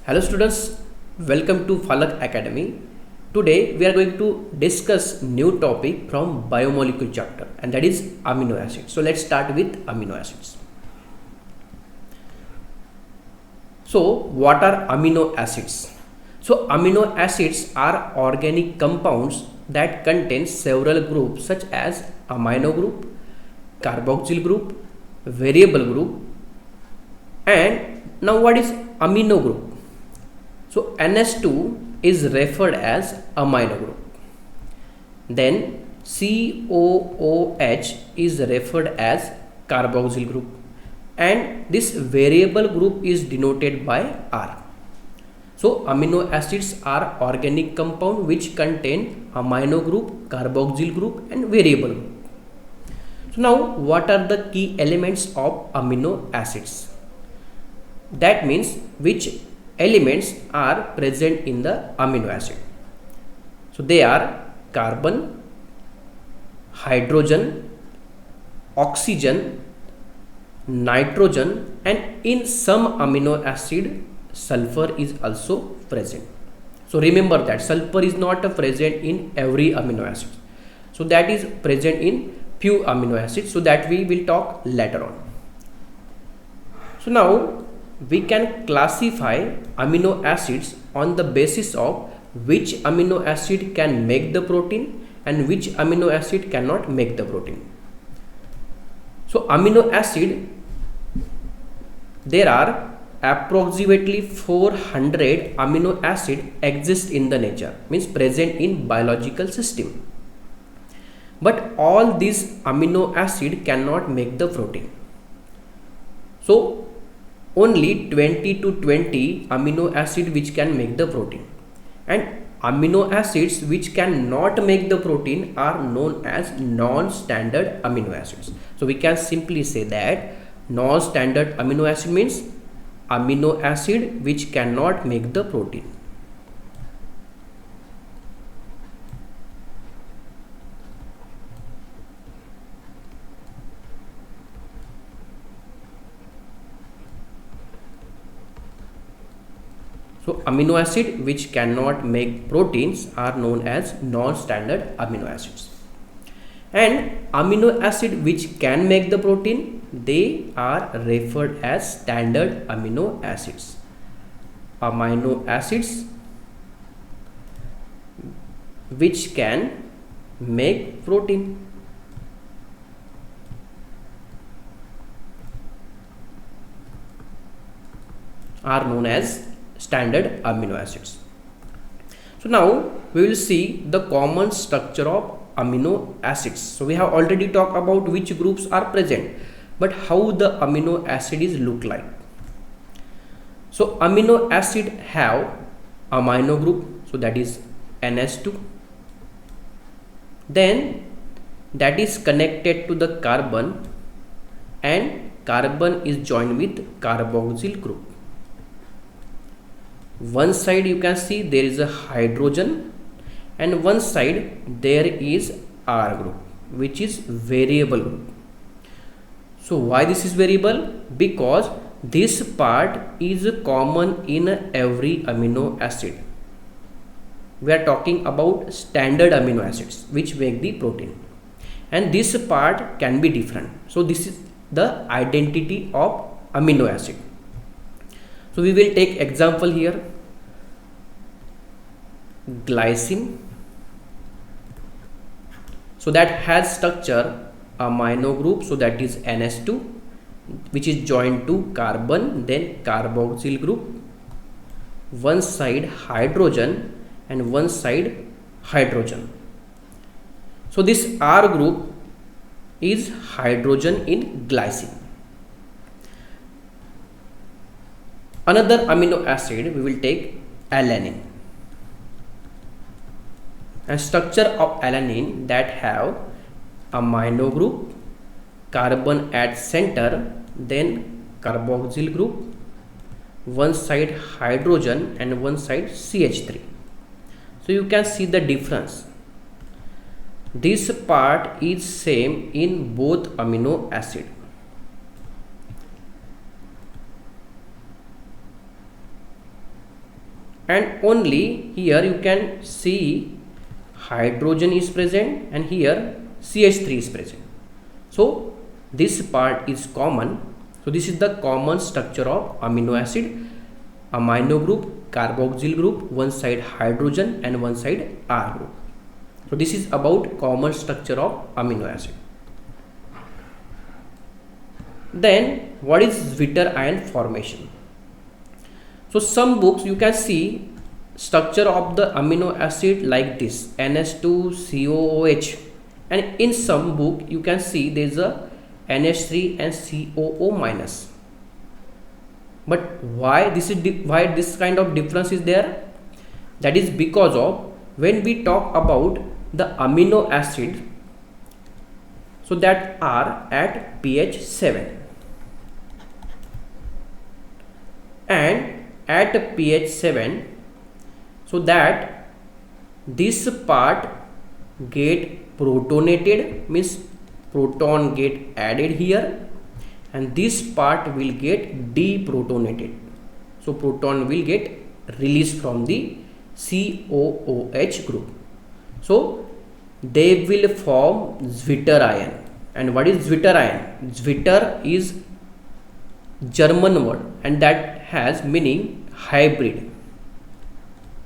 Hello students, welcome to Falak Academy. Today we are going to discuss new topic from biomolecule chapter, and that is amino acids. So let's start with amino acids. So what are amino acids? So amino acids are organic compounds that contain several groups such as amino group, carboxyl group, variable group. And now what is amino group? So NH2 is referred as amino group. Then COOH is referred as carboxyl group, and this variable group is denoted by R. So amino acids are organic compound which contain amino group, carboxyl group and variable group. So now what are the key elements of amino acids? That means which elements are present in the amino acid. So they are carbon, hydrogen, oxygen, nitrogen, and in some amino acid sulfur is also present. So remember that sulfur is not present in every amino acid. So that is present in few amino acids, so that we will talk later on. So now we can classify amino acids on the basis of which amino acid can make the protein and which amino acid cannot make the protein. So amino acid, there are approximately 400 amino acid exist in the nature, means present in biological system. But all these amino acid cannot make the protein. So only 20 to 20 amino acid which can make the protein, and amino acids which cannot make the protein are known as non-standard amino acids. So we can simply say that non-standard amino acid means amino acid which cannot make the protein. So amino acid which cannot make proteins are known as non-standard amino acids. And amino acid which can make the protein, they are referred as standard amino acids. Amino acids which can make protein. Are known as standard amino acids. So now we will see the common structure of amino acids. So we have already talked about which groups are present, but how the amino acid is look like. So amino acid have amino group, so that is NH2, then that is connected to the carbon, and carbon is joined with carboxyl group. One side you can see there is a hydrogen, and one side there is R group, which is variable group. So why this is variable? Because this part is common in every amino acid. We are talking about standard amino acids which make the protein, and this part can be different. So this is the identity of amino acid. So we will take example here. Glycine, so that has structure amino group, so that is NH2, which is joined to carbon, then carboxyl group, one side hydrogen and one side hydrogen. So this R group is hydrogen in glycine. Another amino acid we will take alanine, and structure of alanine that have amino group, carbon at center, then carboxyl group, one side hydrogen and one side CH3. So you can see the difference. This part is same in both amino acid. and only here you can see hydrogen is present and here CH3 is present. So this part is common. So this is the common structure of amino acid: amino group, carboxyl group, one side hydrogen and one side R group. So this is about common structure of amino acid. Then what is Zwitter ion formation? So some books you can see structure of the amino acid like this: NH2COOH, and in some book you can see there is a NH3 and COO minus. But why this kind of difference is there? That is because of when we talk about the amino acid, so that are at pH 7 and at pH 7, so that this part get protonated, means proton get added here, and this part will get deprotonated. So proton will get released from the COOH group. So they will form Zwitter ion. And what is Zwitter ion? Zwitter is German word and that has meaning hybrid.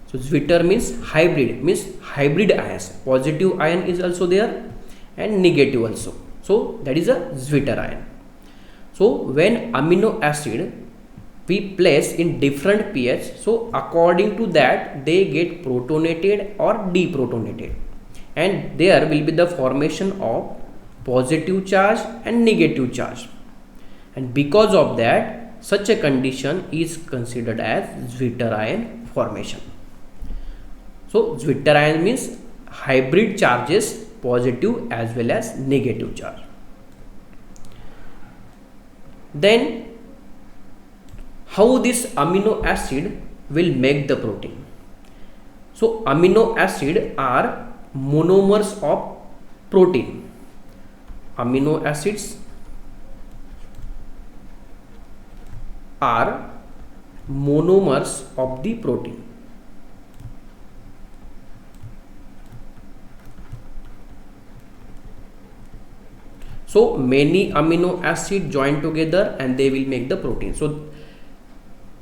So Zwitter means hybrid ions. Positive ion is also there and negative also. So that is a Zwitter ion. So when amino acid we place in different pH, so according to that they get protonated or deprotonated, and there will be the formation of positive charge and negative charge, and because of that such a condition is considered as Zwitter ion formation. So Zwitter ion means hybrid charges, positive as well as negative charge. Then how this amino acid will make the protein? So amino acid are monomers of protein. Amino acids are monomers of the protein. So many amino acid join together and they will make the protein. So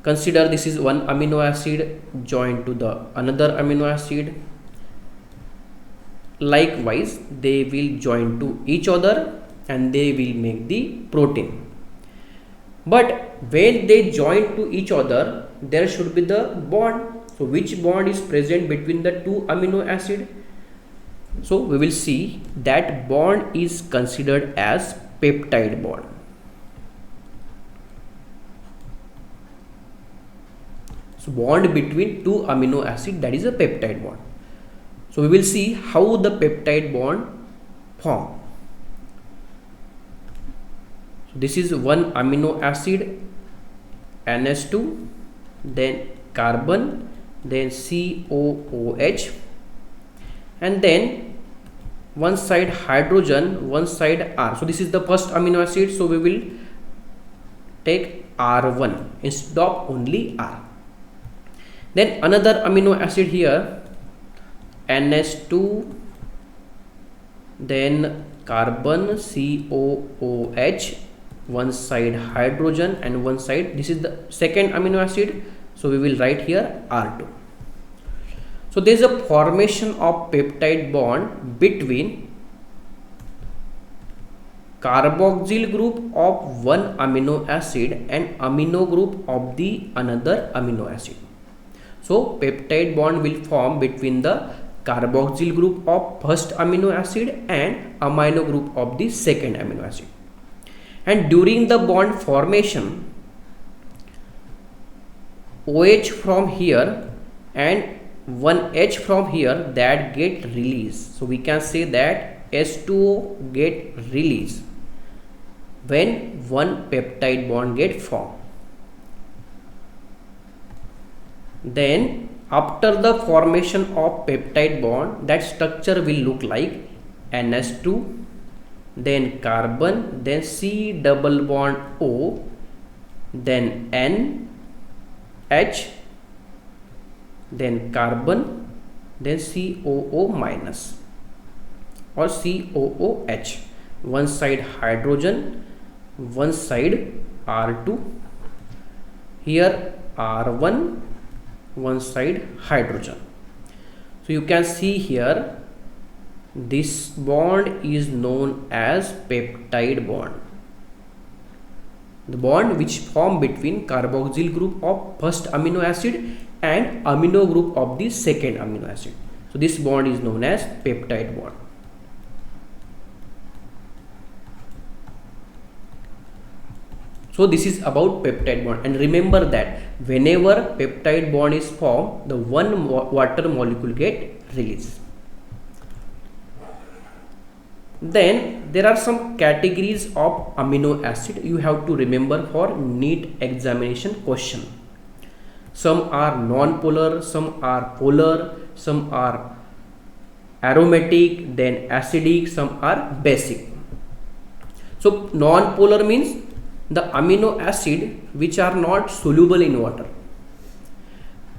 consider this is one amino acid joined to the another amino acid. Likewise, they will join to each other and they will make the protein. But when they join to each other, there should be the bond. So which bond is present between the two amino acid? So we will see that bond is considered as peptide bond. So bond between two amino acid, that is a peptide bond. So we will see how the peptide bond form. So this is one amino acid NH2, then carbon, then COOH, and then one side hydrogen, one side R. So this is the first amino acid, so we will take R1 instead of only R. Then another amino acid here, NH2, then carbon, COOH, one side hydrogen and one side, this is the second amino acid, so we will write here R2. So there is a formation of peptide bond between carboxyl group of one amino acid and amino group of the another amino acid. So peptide bond will form between the carboxyl group of first amino acid and amino group of the second amino acid. And during the bond formation, OH from here and one H from here that get released. So we can say that H2O get released when one peptide bond get formed. Then after the formation of peptide bond, that structure will look like NH2, then carbon, then C double bond O, then N, H, then carbon, then COO minus or COOH. One side hydrogen, one side R2, here R1, one side hydrogen. So you can see here this bond is known as peptide bond. The bond which form between carboxyl group of first amino acid and amino group of the second amino acid. So this bond is known as peptide bond. So this is about peptide bond, and remember that whenever peptide bond is formed, the one water molecule get released. Then there are some categories of amino acid you have to remember for NEET examination question. Some are non-polar, some are polar, some are aromatic, then acidic, some are basic. So non-polar means the amino acid which are not soluble in water.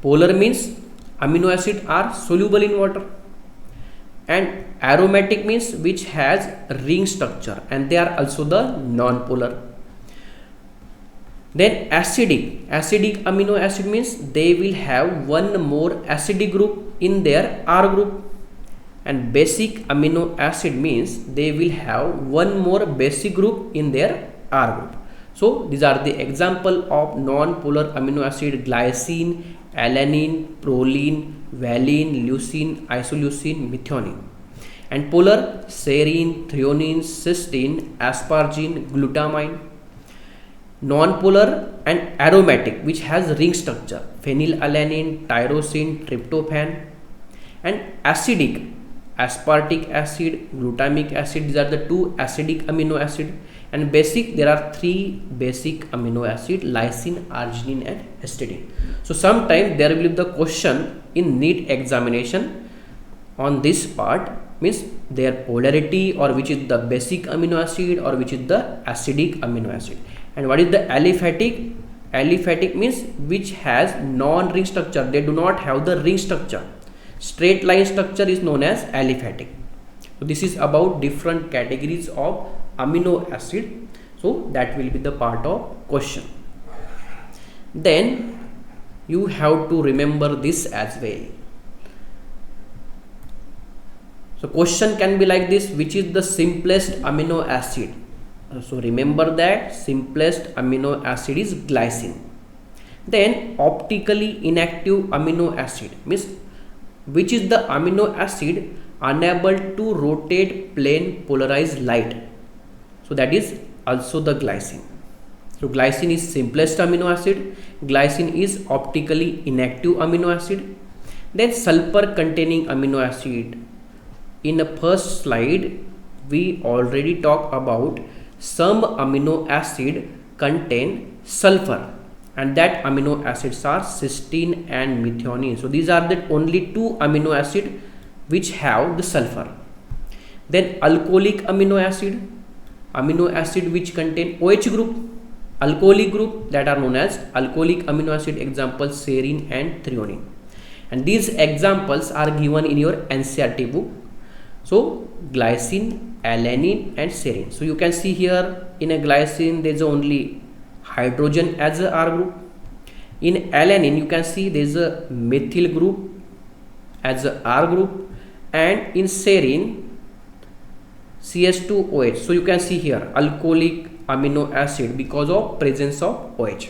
Polar means amino acid are soluble in water, and aromatic means which has ring structure, and they are also the non-polar. Then acidic amino acid means they will have one more acidic group in their R group, and basic amino acid means they will have one more basic group in their R group. So these are the example of non-polar amino acid: glycine, alanine, proline, valine, leucine, isoleucine, methionine. And polar: serine, threonine, cysteine, asparagine, glutamine. Non-polar and aromatic which has ring structure: phenylalanine, tyrosine, tryptophan. And acidic: aspartic acid, glutamic acid. These are the two acidic amino acid. And basic, there are three basic amino acid: lysine, arginine, and histidine. So sometime there will be the question in NEET examination on this part, means their polarity, or which is the basic amino acid or which is the acidic amino acid. And what is the aliphatic? Aliphatic means which has non-ring structure, they do not have the ring structure. Straight line structure is known as aliphatic. So this is about different categories of amino acid. So that will be the part of question. Then you have to remember this as well. So question can be like this: which is the simplest amino acid? So remember that simplest amino acid is glycine. Then optically inactive amino acid means which is the amino acid unable to rotate plane polarized light. So that is also the glycine. So glycine is simplest amino acid, glycine is optically inactive amino acid. Then sulfur containing amino acid. In the first slide we already talked about some amino acid contain sulfur, and that amino acids are cysteine and methionine. So these are the only two amino acid which have the sulfur. Then alcoholic amino acid which contain OH group, alcoholic group, that are known as alcoholic amino acid. Example: serine and threonine. And these examples are given in your NCERT book. So glycine, alanine, and serine. So you can see here in a glycine there is only hydrogen as a R group. In alanine you can see there is a methyl group as a R group, and in serine CH2OH. So you can see here alcoholic amino acid because of presence of OH.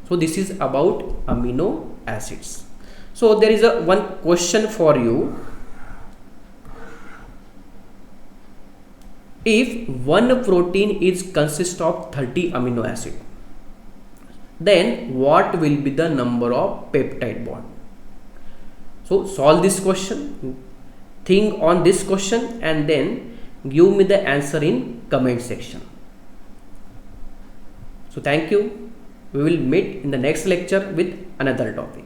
So this is about amino acids. So there is a one question for you: if one protein is consist of 30 amino acid, then what will be the number of peptide bond? So solve this question, think on this question, and then give me the answer in comment section. So thank you. We will meet in the next lecture with another topic.